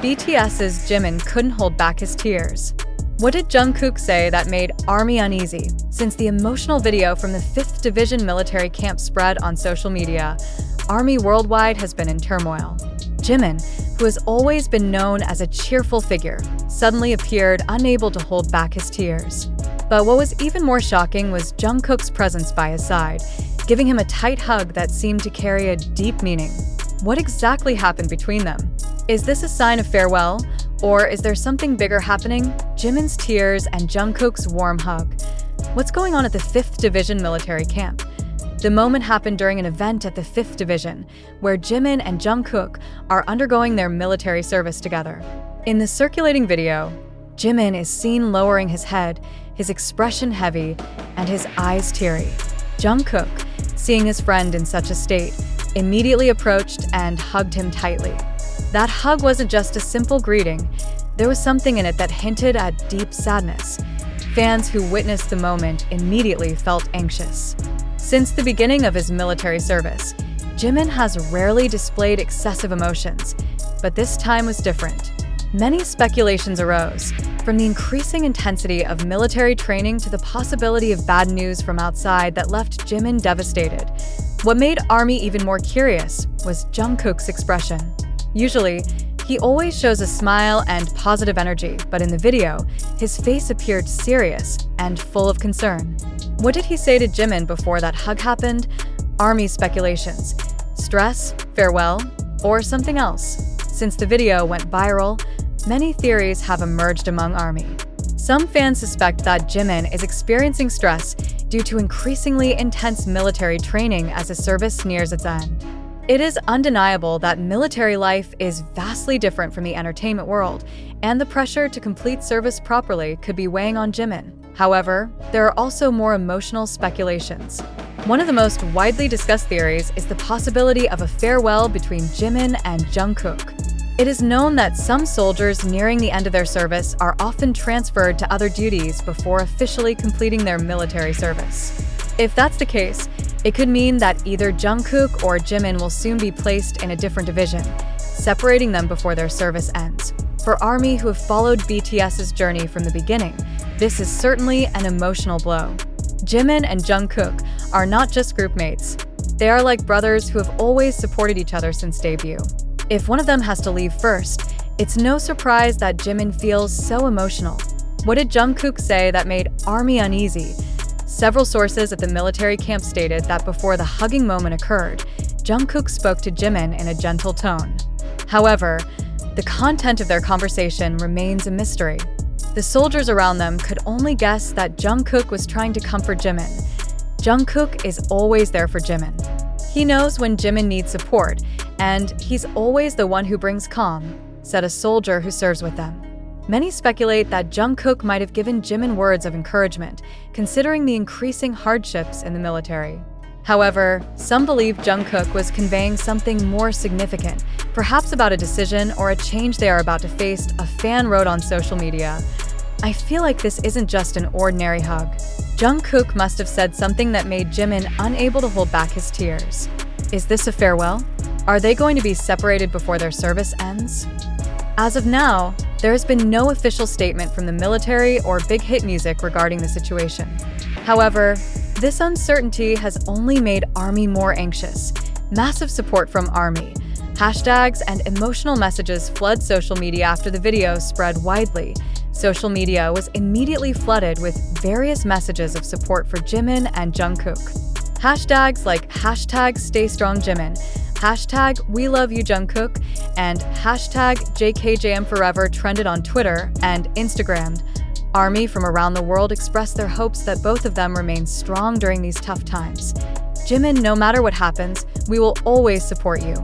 BTS's Jimin couldn't hold back his tears. What did Jungkook say that made ARMY uneasy? Since the emotional video from the 5th Division military camp spread on social media, ARMY worldwide has been in turmoil. Jimin, who has always been known as a cheerful figure, suddenly appeared unable to hold back his tears. But what was even more shocking was Jungkook's presence by his side, giving him a tight hug that seemed to carry a deep meaning. What exactly happened between them? Is this a sign of farewell? Or is there something bigger happening? Jimin's tears and Jungkook's warm hug. What's going on at the 5th Division military camp? The moment happened during an event at the 5th Division, where Jimin and Jungkook are undergoing their military service together. In the circulating video, Jimin is seen lowering his head, his expression heavy, and his eyes teary. Jungkook, seeing his friend in such a state, immediately approached and hugged him tightly. That hug wasn't just a simple greeting, there was something in it that hinted at deep sadness. Fans who witnessed the moment immediately felt anxious. Since the beginning of his military service, Jimin has rarely displayed excessive emotions, but this time was different. Many speculations arose, from the increasing intensity of military training to the possibility of bad news from outside that left Jimin devastated. What made ARMY even more curious was Jungkook's expression. Usually, he always shows a smile and positive energy, but in the video, his face appeared serious and full of concern. What did he say to Jimin before that hug happened? ARMY speculations. Stress, farewell, or something else? Since the video went viral, many theories have emerged among ARMY. Some fans suspect that Jimin is experiencing stress due to increasingly intense military training as his service nears its end. It is undeniable that military life is vastly different from the entertainment world, and the pressure to complete service properly could be weighing on Jimin. However, there are also more emotional speculations. One of the most widely discussed theories is the possibility of a farewell between Jimin and Jungkook. It is known that some soldiers nearing the end of their service are often transferred to other duties before officially completing their military service. If that's the case, it could mean that either Jungkook or Jimin will soon be placed in a different division, separating them before their service ends. For ARMY who have followed BTS's journey from the beginning, this is certainly an emotional blow. Jimin and Jungkook are not just group mates. They are like brothers who have always supported each other since debut. If one of them has to leave first, it's no surprise that Jimin feels so emotional. What did Jungkook say that made ARMY uneasy? Several sources at the military camp stated that before the hugging moment occurred, Jungkook spoke to Jimin in a gentle tone. However, the content of their conversation remains a mystery. The soldiers around them could only guess that Jungkook was trying to comfort Jimin. Jungkook is always there for Jimin. He knows when Jimin needs support, and he's always the one who brings calm, said a soldier who serves with them. Many speculate that Jungkook might have given Jimin words of encouragement, considering the increasing hardships in the military. However, some believe Jungkook was conveying something more significant, perhaps about a decision or a change they are about to face, a fan wrote on social media. I feel like this isn't just an ordinary hug. Jungkook must have said something that made Jimin unable to hold back his tears. Is this a farewell? Are they going to be separated before their service ends? As of now, there has been no official statement from the military or big hit music regarding the situation. However, this uncertainty has only made ARMY more anxious. Massive support from ARMY, hashtags, and emotional messages flood social media after the video spread widely. Social media was immediately flooded with various messages of support for Jimin and Jungkook. Hashtags like #StayStrongJimin, #WeLoveYouJungkook, and #JKJMForever trended on Twitter and Instagram. ARMY from around the world expressed their hopes that both of them remain strong during these tough times. Jimin, no matter what happens, we will always support you.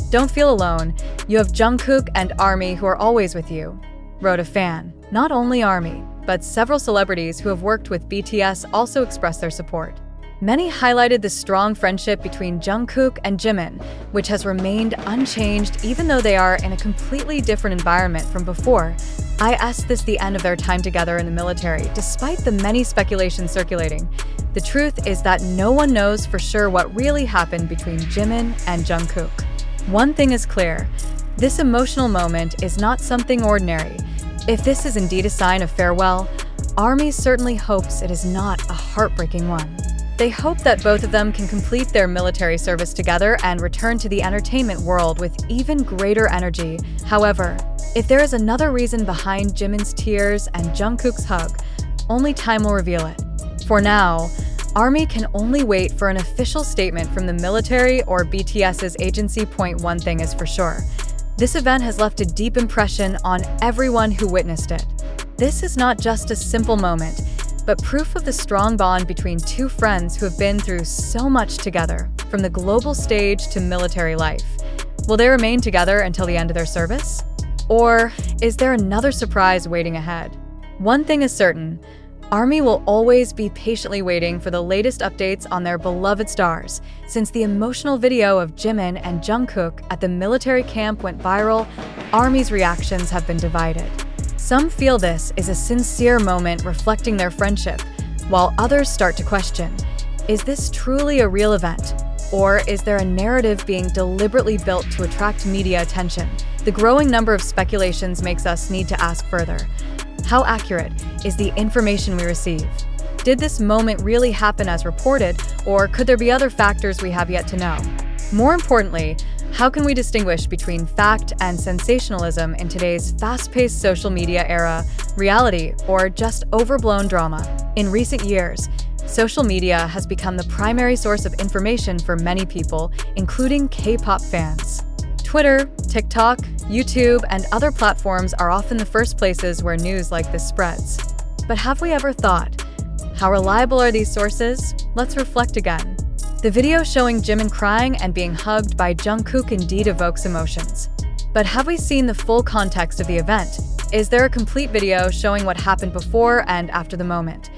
Don't feel alone. You have Jungkook and ARMY who are always with you, wrote a fan. Not only ARMY, but several celebrities who have worked with BTS also expressed their support. Many highlighted the strong friendship between Jungkook and Jimin, which has remained unchanged even though they are in a completely different environment from before. This the end of their time together in the military, despite the many speculations circulating. The truth is that no one knows for sure what really happened between Jimin and Jungkook. One thing is clear, This emotional moment is not something ordinary. If this is indeed a sign of farewell, ARMY certainly hopes it is not a heartbreaking one. They hope that both of them can complete their military service together and return to the entertainment world with even greater energy. However, if there is another reason behind Jimin's tears and Jungkook's hug, only time will reveal it. For now, ARMY can only wait for an official statement from the military or BTS's agency. One thing is for sure. This event has left a deep impression on everyone who witnessed it. This is not just a simple moment, but proof of the strong bond between two friends who have been through so much together, from the global stage to military life. Will they remain together until the end of their service? Or is there another surprise waiting ahead? One thing is certain, ARMY will always be patiently waiting for the latest updates on their beloved stars. Since the emotional video of Jimin and Jungkook at the military camp went viral, ARMY's reactions have been divided. Some feel this is a sincere moment reflecting their friendship, while others start to question, is this truly a real event? Or is there a narrative being deliberately built to attract media attention? The growing number of speculations makes us need to ask further. How accurate is the information we receive? Did this moment really happen as reported, or could there be other factors we have yet to know? More importantly, how can we distinguish between fact and sensationalism in today's fast-paced social media era, reality, or just overblown drama? In recent years, social media has become the primary source of information for many people, including K-pop fans. Twitter, TikTok, YouTube, and other platforms are often the first places where news like this spreads. But have we ever thought, how reliable are these sources? Let's reflect again. The video showing Jimin crying and being hugged by Jungkook indeed evokes emotions. But have we seen the full context of the event? Is there a complete video showing what happened before and after the moment?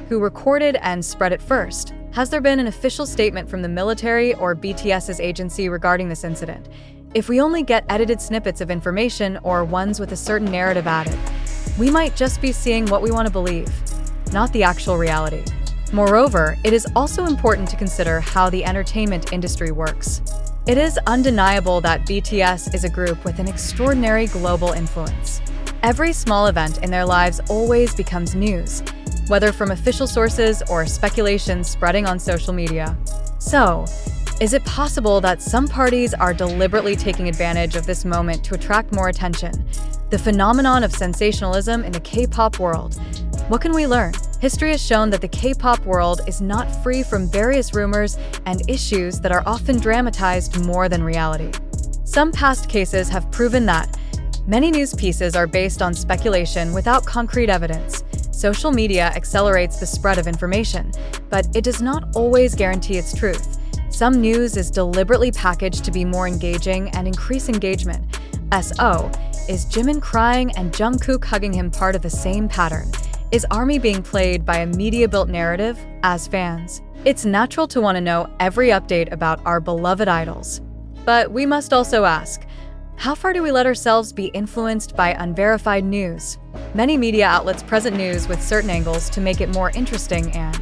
Who recorded and spread it first? Has there been an official statement from the military or BTS's agency regarding this incident? If we only get edited snippets of information or ones with a certain narrative added, we might just be seeing what we want to believe, not the actual reality. Moreover, it is also important to consider how the entertainment industry works. It is undeniable that BTS is a group with an extraordinary global influence. Every small event in their lives always becomes news, whether from official sources or speculation spreading on social media. So, is it possible that some parties are deliberately taking advantage of this moment to attract more attention? The phenomenon of sensationalism in the K-pop world. What can we learn? History has shown that the K-pop world is not free from various rumors and issues that are often dramatized more than reality. Some past cases have proven that many news pieces are based on speculation without concrete evidence. Social media accelerates the spread of information, but it does not always guarantee its truth. Some news is deliberately packaged to be more engaging and increase engagement. So, is Jimin crying and Jungkook hugging him part of the same pattern? Is ARMY being played by a media-built narrative? As fans, it's natural to want to know every update about our beloved idols. But we must also ask, how far do we let ourselves be influenced by unverified news? Many media outlets present news with certain angles to make it more interesting and